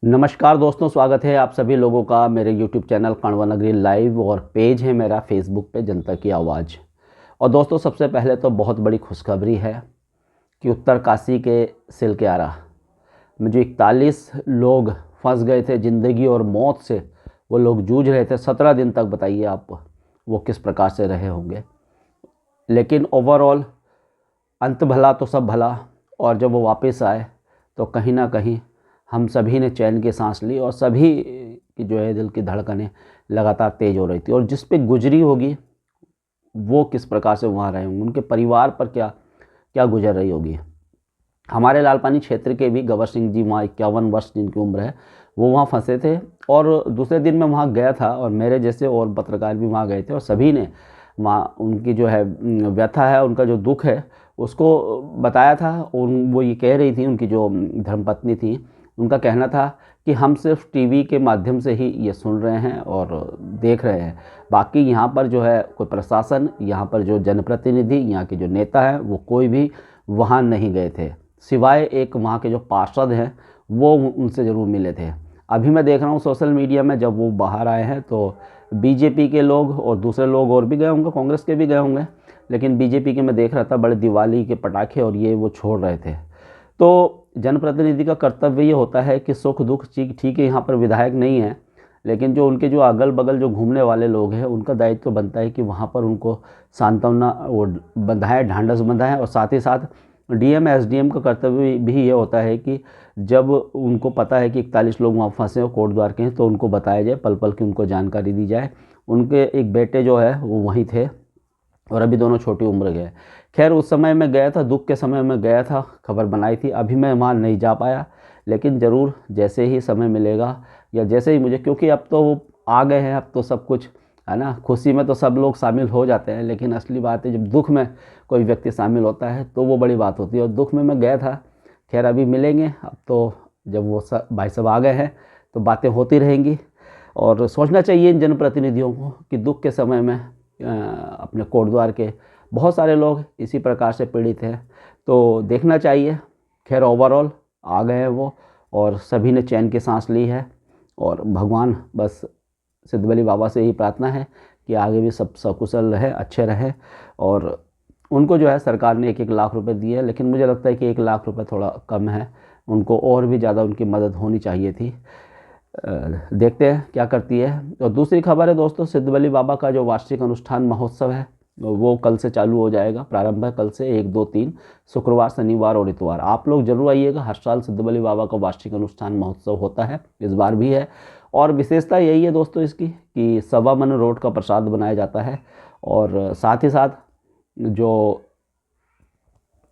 नमस्कार दोस्तों, स्वागत है आप सभी लोगों का मेरे यूट्यूब चैनल कण्व नगरी लाइव और पेज है मेरा फेसबुक पे जनता की आवाज़। और दोस्तों, सबसे पहले तो बहुत बड़ी खुशखबरी है कि उत्तरकाशी के सिलक्यारा में जो 41 लोग फंस गए थे, ज़िंदगी और मौत से वो लोग जूझ रहे थे 17 दिन तक। बताइए आप वो किस प्रकार से रहे होंगे। लेकिन ओवरऑल अंत भला तो सब भला, और जब वो वापस आए तो कहीं ना कहीं हम सभी ने चैन की सांस ली और सभी की जो है दिल की धड़कनें लगातार तेज़ हो रही थी। और जिस पे गुजरी होगी वो किस प्रकार से वहाँ रहे होंगे, उनके परिवार पर क्या क्या गुजर रही होगी। हमारे लालपानी क्षेत्र के भी गवर सिंह जी, वहाँ 51 वर्ष जिनकी उम्र है, वो वहाँ फंसे थे। और दूसरे दिन मैं वहाँ गया था और मेरे जैसे और पत्रकार भी वहाँ गए थे और सभी ने वहाँ उनकी जो है व्यथा है, उनका जो दुख है उसको बताया था। और वो ये कह रही थी, उनकी जो धर्मपत्नी थी, उनका कहना था कि हम सिर्फ टीवी के माध्यम से ही ये सुन रहे हैं और देख रहे हैं। बाकी यहाँ पर जो है कोई प्रशासन, यहाँ पर जो जनप्रतिनिधि, यहाँ के जो नेता हैं, वो कोई भी वहाँ नहीं गए थे, सिवाय एक वहाँ के जो पार्षद हैं वो उनसे ज़रूर मिले थे। अभी मैं देख रहा हूँ सोशल मीडिया में, जब वो बाहर आए हैं तो बीजेपी के लोग और दूसरे लोग और भी गए होंगे, कांग्रेस के भी गए होंगे, लेकिन बीजेपी के मैं देख रहा था बड़े दिवाली के पटाखे और ये वो छोड़ रहे थे। तो जनप्रतिनिधि का कर्तव्य ये होता है कि सुख दुख, ठीक है यहाँ पर विधायक नहीं है, लेकिन जो उनके जो अगल बगल जो घूमने वाले लोग हैं उनका दायित्व तो बनता है कि वहाँ पर उनको सांत्वना वो बंधाए, ढांढस बंधाए। और साथ ही साथ डीएम एसडीएम का कर्तव्य भी ये होता है कि जब उनको पता है कि 41 लोग वहाँ फंसे हो कोट द्वार के हैं, तो उनको बताया जाए, पल पल की उनको जानकारी दी जाए। उनके एक बेटे जो है वो वहीं थे और अभी दोनों छोटी उम्र के। खैर उस समय मैं गया था, दुख के समय में गया था, खबर बनाई थी। अभी मैं वहाँ नहीं जा पाया, लेकिन ज़रूर जैसे ही समय मिलेगा या जैसे ही मुझे, क्योंकि अब तो वो आ गए हैं, अब तो सब कुछ है ना। खुशी में तो सब लोग शामिल हो जाते हैं, लेकिन असली बात है जब दुख में कोई व्यक्ति शामिल होता है तो वो बड़ी बात होती है। और दुख में मैं गया था। खैर अभी मिलेंगे, अब तो जब वो सब भाई साहब आ गए हैं तो बातें होती रहेंगी। और सोचना चाहिए इन जनप्रतिनिधियों को कि दुख के समय में अपने कोटद्वार के बहुत सारे लोग इसी प्रकार से पीड़ित हैं, तो देखना चाहिए। खैर ओवरऑल आ गए हैं वो और सभी ने चैन की सांस ली है। और भगवान बस सिद्धबली बाबा से यही प्रार्थना है कि आगे भी सब सकुशल रहे, अच्छे रहे। और उनको जो है सरकार ने 1-1 लाख रुपए दिए, लेकिन मुझे लगता है कि 1 लाख रुपए थोड़ा कम है, उनको और भी ज़्यादा उनकी मदद होनी चाहिए थी। देखते हैं क्या करती है। और दूसरी खबर है दोस्तों, सिद्धबली बाबा का जो वार्षिक अनुष्ठान महोत्सव है वो कल से चालू हो जाएगा। प्रारंभ है कल से 1, 2, 3 शुक्रवार, शनिवार और इतवार। आप लोग जरूर आइएगा। हर साल सिद्धबली बाबा का वार्षिक अनुष्ठान महोत्सव होता है, इस बार भी है। और विशेषता यही है दोस्तों इसकी कि 1.25 मन रोट का प्रसाद बनाया जाता है। और साथ ही साथ जो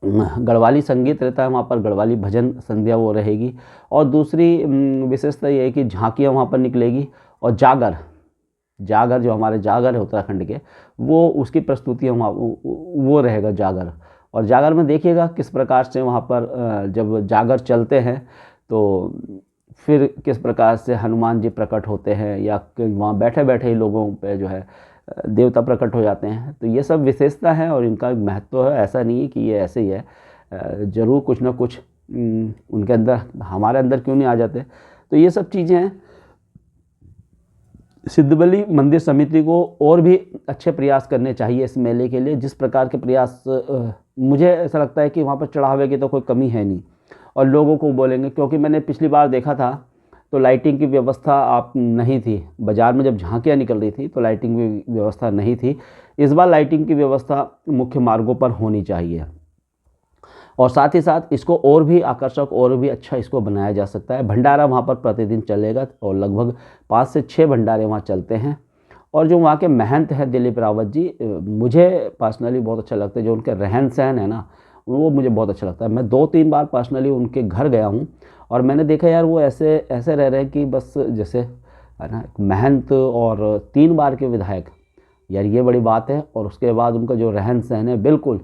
गढ़वाली संगीत रहता है, वहाँ पर गढ़वाली भजन संध्या वो रहेगी। और दूसरी विशेषता ये है कि झांकियाँ वहाँ पर निकलेगी। और जागर जागर जो हमारे जागर है उत्तराखंड के, वो उसकी प्रस्तुतियाँ वहाँ वो रहेगा जागर। और जागर में देखिएगा किस प्रकार से वहाँ पर जब जागर चलते हैं तो फिर किस प्रकार से हनुमान जी प्रकट होते हैं, या वहाँ बैठे बैठे ही लोगों पे जो है देवता प्रकट हो जाते हैं। तो ये सब विशेषता है और इनका एक महत्व है। ऐसा नहीं है कि ये ऐसे ही है, ज़रूर कुछ ना कुछ उनके अंदर, हमारे अंदर क्यों नहीं आ जाते। तो ये सब चीज़ें हैं। सिद्धबली मंदिर समिति को और भी अच्छे प्रयास करने चाहिए इस मेले के लिए। जिस प्रकार के प्रयास मुझे ऐसा लगता है कि वहाँ पर चढ़ावे की तो कोई कमी है नहीं। और लोगों को बोलेंगे, क्योंकि मैंने पिछली बार देखा था तो लाइटिंग की व्यवस्था आप नहीं थी। बाज़ार में जब झांकियाँ निकल रही थी तो लाइटिंग की व्यवस्था नहीं थी। इस बार लाइटिंग की व्यवस्था मुख्य मार्गों पर होनी चाहिए। और साथ ही साथ इसको और भी आकर्षक और भी अच्छा इसको बनाया जा सकता है। भंडारा वहाँ पर प्रतिदिन चलेगा और लगभग 5 से 6 भंडारे वहाँ चलते हैं। और जो वहाँ के महंत हैं दिलीप रावत जी, मुझे पर्सनली बहुत अच्छा लगता है। जो उनके रहन सहन है ना, वो मुझे बहुत अच्छा लगता है। मैं 2-3 बार पर्सनली उनके घर गया हूँ और मैंने देखा यार वो ऐसे ऐसे रह रहे हैं कि बस जैसे है ना, महंत और 3 बार के विधायक, यार ये बड़ी बात है। और उसके बाद उनका जो रहन सहन है बिल्कुल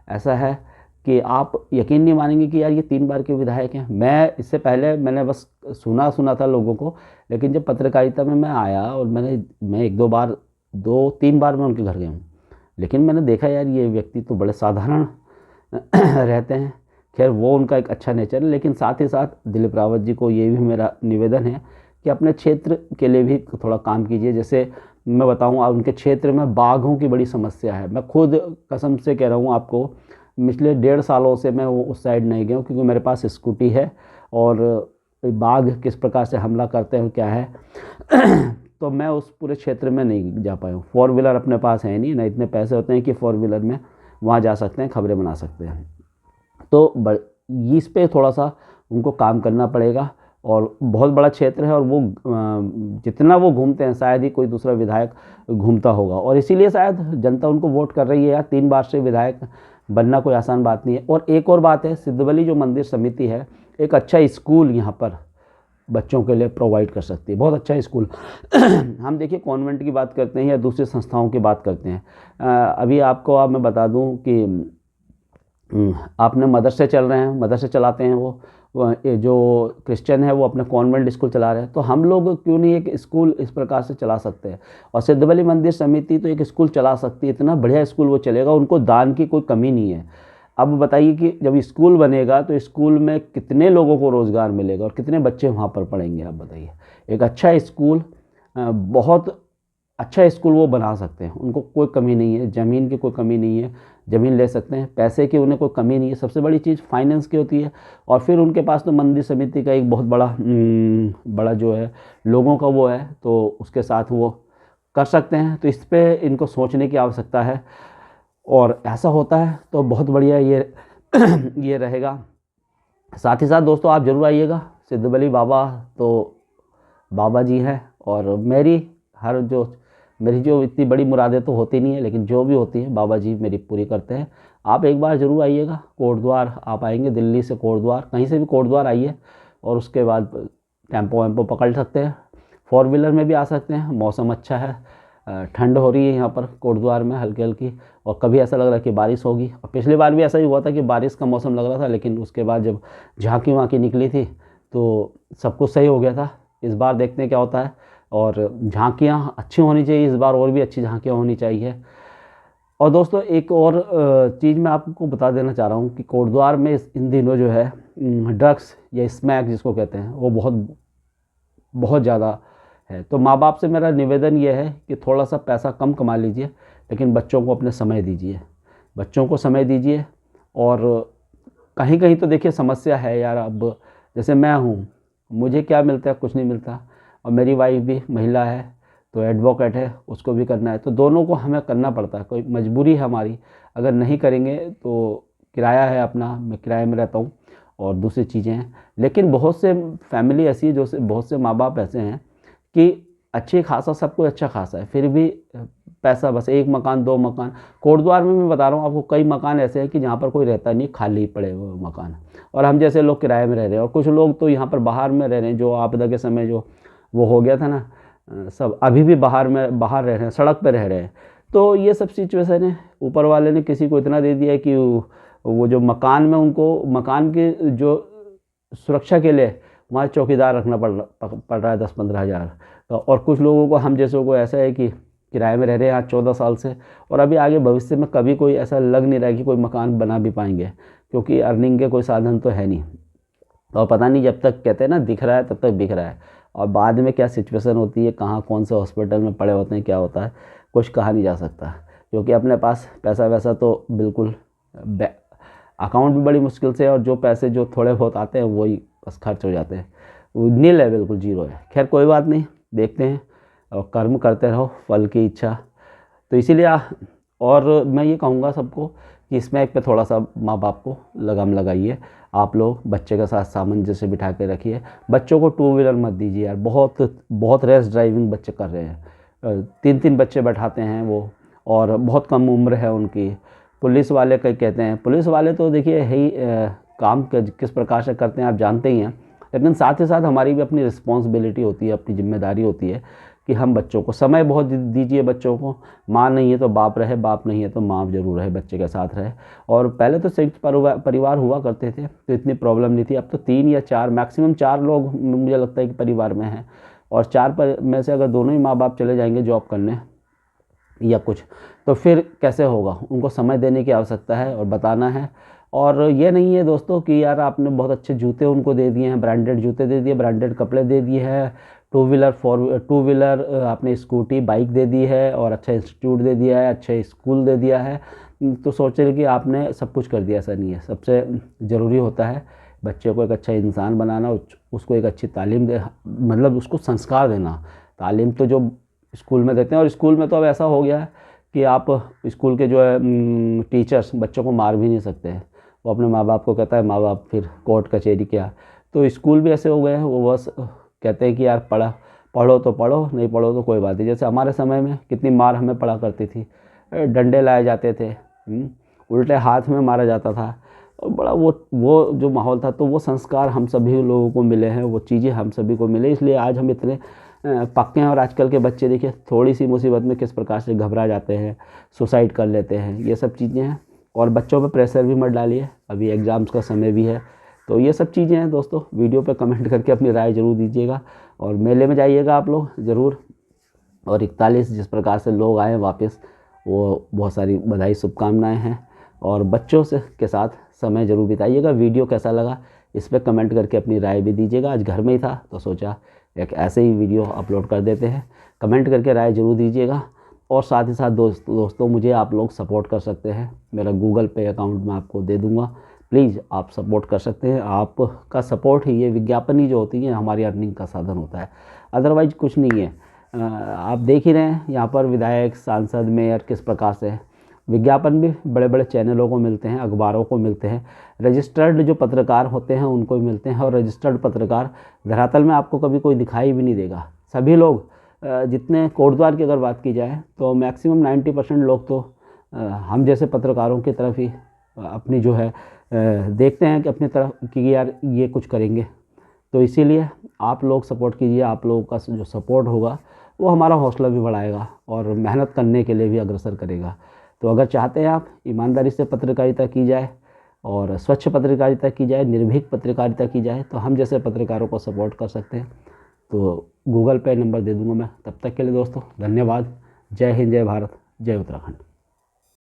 ऐसा है कि आप यकीन नहीं मानेंगे कि यार ये 3 बार के विधायक हैं। मैं इससे पहले मैंने बस सुना था लोगों को, लेकिन जब पत्रकारिता में मैं आया और मैं 1-2 बार, 2-3 बार मैं उनके घर गया हूँ, लेकिन मैंने देखा यार ये व्यक्ति तो बड़े साधारण रहते हैं। खैर वो उनका एक अच्छा नेचर है, लेकिन साथ ही साथ दिलीप रावत जी को ये भी मेरा निवेदन है कि अपने क्षेत्र के लिए भी थोड़ा काम कीजिए। जैसे मैं बताऊं, उनके क्षेत्र में बाघों की बड़ी समस्या है। मैं खुद कसम से कह रहा हूँ आपको, पिछले 1.5 सालों से मैं वो उस साइड नहीं गया हूँ, क्योंकि मेरे पास स्कूटी है और बाघ किस प्रकार से हमला करते हैं क्या है तो मैं उस पूरे क्षेत्र में नहीं जा पाया हूँ। 4 व्हीलर अपने पास है नहीं ना, इतने पैसे होते हैं कि 4 व्हीलर में वहाँ जा सकते हैं, खबरें बना सकते हैं। तो इस पे थोड़ा सा उनको काम करना पड़ेगा। और बहुत बड़ा क्षेत्र है और वो जितना वो घूमते हैं शायद ही कोई दूसरा विधायक घूमता होगा, और इसीलिए शायद जनता उनको वोट कर रही है। यार 3 बार से विधायक बनना कोई आसान बात नहीं है। और एक और बात है, सिद्धबली जो मंदिर समिति है एक अच्छा स्कूल यहाँ पर बच्चों के लिए प्रोवाइड कर सकती है, बहुत अच्छा स्कूल हम देखिए कॉन्वेंट की बात करते हैं या दूसरी संस्थाओं की बात करते हैं। अभी आपको मैं बता दूं कि आपने मदरसे चल रहे हैं, मदरसे चलाते हैं वो जो क्रिश्चियन है वो अपने कॉन्वेंट स्कूल चला रहे हैं, तो हम लोग क्यों नहीं एक स्कूल इस प्रकार से चला सकते हैं। और सिद्धबली मंदिर समिति तो एक स्कूल चला सकती है, इतना बढ़िया स्कूल वो चलेगा, उनको दान की कोई कमी नहीं है। अब बताइए कि जब स्कूल बनेगा तो स्कूल में कितने लोगों को रोज़गार मिलेगा और कितने बच्चे वहाँ पर पढ़ेंगे, आप बताइए। एक अच्छा स्कूल, बहुत अच्छा स्कूल वो बना सकते हैं, उनको कोई कमी नहीं है, ज़मीन की कोई कमी नहीं है, ज़मीन ले सकते हैं, पैसे की उन्हें कोई कमी नहीं है। सबसे बड़ी चीज़ फाइनेंस की होती है। और फिर उनके पास तो मंदिर समिति का एक बहुत बड़ा जो है लोगों का वो है, तो उसके साथ वो कर सकते हैं। तो इस पे इनको सोचने की आवश्यकता है, और ऐसा होता है तो बहुत बढ़िया ये ये रहेगा। साथ ही साथ दोस्तों आप ज़रूर आइएगा, सिद्धबली बाबा तो बाबा जी हैं, और मेरी जो इतनी बड़ी मुरादें तो होती नहीं है, लेकिन जो भी होती हैं बाबा जी मेरी पूरी करते हैं। आप एक बार ज़रूर आइएगा, कोटद्वार आप आएंगे, दिल्ली से कोटद्वार, कहीं से भी कोटद्वार आइए, और उसके बाद टेम्पो वेम्पो पकड़ सकते हैं, 4 व्हीलर में भी आ सकते हैं। मौसम अच्छा है, ठंड हो रही है यहाँ पर कोटद्वार में हल्की हल्की, और कभी ऐसा लग रहा है कि बारिश होगी। और पिछली बार भी ऐसा ही हुआ था कि बारिश का मौसम लग रहा था, लेकिन उसके बाद जब झांकी वाँकी निकली थी तो सब कुछ सही हो गया था। इस बार देखते हैं क्या होता है। और झांकियाँ अच्छी होनी चाहिए इस बार, और भी अच्छी झांकियाँ होनी चाहिए। और दोस्तों एक और चीज़ मैं आपको बता देना चाह रहा हूँ कि कोटद्वार में इन दिनों जो है ड्रग्स या स्मैक जिसको कहते हैं वो बहुत बहुत ज़्यादा है। तो माँ बाप से मेरा निवेदन ये है कि थोड़ा सा पैसा कम कमा लीजिए, लेकिन बच्चों को अपने समय दीजिए, बच्चों को समय दीजिए। और कहीं कहीं तो देखिए समस्या है यार, अब जैसे मैं हूँ, मुझे क्या मिलता है, कुछ नहीं मिलता, और मेरी वाइफ भी महिला है तो एडवोकेट है, उसको भी करना है, तो दोनों को हमें करना पड़ता है, कोई मजबूरी है हमारी। अगर नहीं करेंगे तो किराया है अपना, मैं किराए में रहता हूँ, और दूसरी चीज़ें हैं। लेकिन बहुत से फैमिली ऐसी है, जो बहुत से माँ बाप ऐसे हैं कि अच्छी खासा सब कुछ अच्छा खासा है, फिर भी पैसा, बस 1 मकान 2 मकान। कोटद्वार में मैं बता रहा हूँ आपको, कई मकान ऐसे हैं कि जहाँ पर कोई रहता नहीं, खाली पड़े हुए मकान, और हम जैसे लोग किराए में रह रहे हैं। और कुछ लोग तो यहाँ पर बाहर में रह रहे हैं, जो आपदा के समय जो वो हो गया था ना, सब अभी भी बाहर रह रहे हैं, सड़क पर रह रहे हैं। तो ये सब सिचुएशन है, ऊपर वाले ने किसी को इतना दे दिया है कि वो जो मकान में, उनको मकान के जो सुरक्षा के लिए वहाँ चौकीदार रखना पड़ रहा है 10-15 हज़ार। तो और कुछ लोगों को, हम जैसों को ऐसा है कि किराए में रह रहे हैं आज 14 साल से, और अभी आगे भविष्य में कभी कोई ऐसा लग नहीं रहा है कि कोई मकान बना भी पाएंगे, क्योंकि अर्निंग के कोई साधन तो है नहीं। और पता नहीं, जब तक कहते हैं ना दिख रहा है तब तक बिक रहा है, और बाद में क्या सिचुएशन होती है, कहाँ कौन से हॉस्पिटल में पड़े होते हैं, क्या होता है, कुछ कहा नहीं जा सकता। क्योंकि अपने पास पैसा वैसा तो बिल्कुल, अकाउंट भी बड़ी मुश्किल से, और जो पैसे जो थोड़े बहुत आते हैं वही बस खर्च हो जाते हैं, वो नील है, बिल्कुल जीरो है। खैर कोई बात नहीं, देखते हैं, और कर्म करते रहो, फल की इच्छा। तो इसीलिए और मैं ये कहूँगा सबको कि इसमें एक पे थोड़ा सा माँ बाप को लगाम लगाइए। आप लोग बच्चे के साथ सामंजस्य बिठा के रखिए, बच्चों को 2 व्हीलर मत दीजिए यार, बहुत रेस ड्राइविंग बच्चे कर रहे हैं, 3-3 बच्चे बैठाते हैं वो, और बहुत कम उम्र है उनकी। पुलिस वाले कई कहते हैं, पुलिस वाले तो देखिए है ही, काम किस प्रकार से करते हैं आप जानते ही हैं, लेकिन साथ ही साथ हमारी भी अपनी रिस्पॉन्सिबिलिटी होती है, अपनी जिम्मेदारी होती है कि हम बच्चों को समय बहुत दीजिए। बच्चों को, माँ नहीं है तो बाप रहे, बाप नहीं है तो माँ जरूर रहे, बच्चे के साथ रहे। और पहले तो संयुक्त परिवार हुआ करते थे तो इतनी प्रॉब्लम नहीं थी, अब तो 3 या 4, मैक्सिमम 4 लोग मुझे लगता है कि परिवार में हैं, और 4 में से अगर दोनों ही माँ बाप चले जाएंगे जॉब करने या कुछ, तो फिर कैसे होगा। उनको समय देने की आवश्यकता है और बताना है, और ये नहीं है दोस्तों कि यार आपने बहुत अच्छे जूते उनको दे दिए हैं, ब्रांडेड जूते दे दिए, ब्रांडेड कपड़े दे दिए हैं, टू व्हीलर आपने स्कूटी बाइक दे दी है और अच्छा इंस्टीट्यूट दे दिया है, अच्छा स्कूल दे दिया है, तो सोच रहे कि आपने सब कुछ कर दिया। ऐसा नहीं है। सबसे ज़रूरी होता है बच्चे को एक अच्छा इंसान बनाना, उसको एक अच्छी तालीम दे, मतलब उसको संस्कार देना। तालीम तो जो स्कूल में देते हैं, और स्कूल में तो अब ऐसा हो गया है कि आप स्कूल के जो है टीचर्स बच्चों को मार भी नहीं सकते हैं। वो अपने माँ बाप को कहता है, माँ बाप फिर कोर्ट कचहरी क्या। तो स्कूल भी ऐसे हो गए हैं, वो बस कहते हैं कि यार पढ़ो तो पढ़ो, नहीं पढ़ो तो कोई बात नहीं। जैसे हमारे समय में कितनी मार हमें पड़ा करती थी, डंडे लाए जाते थे, उल्टे हाथ में मारा जाता था, और बड़ा वो जो माहौल था। तो वो संस्कार हम सभी लोगों को मिले हैं, वो चीज़ें हम सभी को मिले, इसलिए आज हम इतने पक्के हैं। और आजकल के बच्चे देखिए थोड़ी सी मुसीबत में किस प्रकार से घबरा जाते हैं, सुसाइड कर लेते हैं, ये सब चीज़ें हैं। और बच्चों पे प्रेशर भी मत डालिए, अभी एग्ज़ाम्स का समय भी है। तो ये सब चीज़ें हैं दोस्तों। वीडियो पे कमेंट करके अपनी राय ज़रूर दीजिएगा, और मेले में जाइएगा आप लोग ज़रूर। और 41 जिस प्रकार से लोग आए वापस, वो बहुत सारी बधाई शुभकामनाएं हैं। और बच्चों से के साथ समय ज़रूर बिताइएगा। वीडियो कैसा लगा इस पर कमेंट करके अपनी राय भी दीजिएगा। आज घर में ही था तो सोचा एक ऐसे ही वीडियो अपलोड कर देते हैं। कमेंट करके राय ज़रूर दीजिएगा। और साथ ही साथ दोस्तों मुझे आप लोग सपोर्ट कर सकते हैं, मेरा गूगल पे अकाउंट मैं आपको दे दूँगा, प्लीज़ आप सपोर्ट कर सकते हैं। आपका सपोर्ट ही, ये विज्ञापन ही जो होती है हमारी अर्निंग का साधन होता है, अदरवाइज कुछ नहीं है। आप देख ही रहे हैं यहाँ पर विधायक, सांसद, मेयर किस प्रकार से विज्ञापन भी बड़े बड़े चैनलों को मिलते हैं, अखबारों को मिलते हैं, रजिस्टर्ड जो पत्रकार होते हैं उनको भी मिलते हैं। और रजिस्टर्ड पत्रकार धरातल में आपको कभी कोई दिखाई भी नहीं देगा। सभी लोग जितने कोटद्वार की अगर बात की जाए तो मैक्सिमम 90% लोग तो हम जैसे पत्रकारों की तरफ ही अपनी जो है देखते हैं कि अपनी तरफ कि यार ये कुछ करेंगे। तो इसीलिए आप लोग सपोर्ट कीजिए। आप लोगों का जो सपोर्ट होगा वो हमारा हौसला भी बढ़ाएगा और मेहनत करने के लिए भी अग्रसर करेगा। तो अगर चाहते हैं आप ईमानदारी से पत्रकारिता की जाए और स्वच्छ पत्रकारिता की जाए, निर्भीक पत्रकारिता की जाए, तो हम जैसे पत्रकारों को सपोर्ट कर सकते हैं। तो गूगल पे नंबर दे दूंगा मैं। तब तक के लिए दोस्तों धन्यवाद। जय हिंद, जय भारत, जय उत्तराखंड।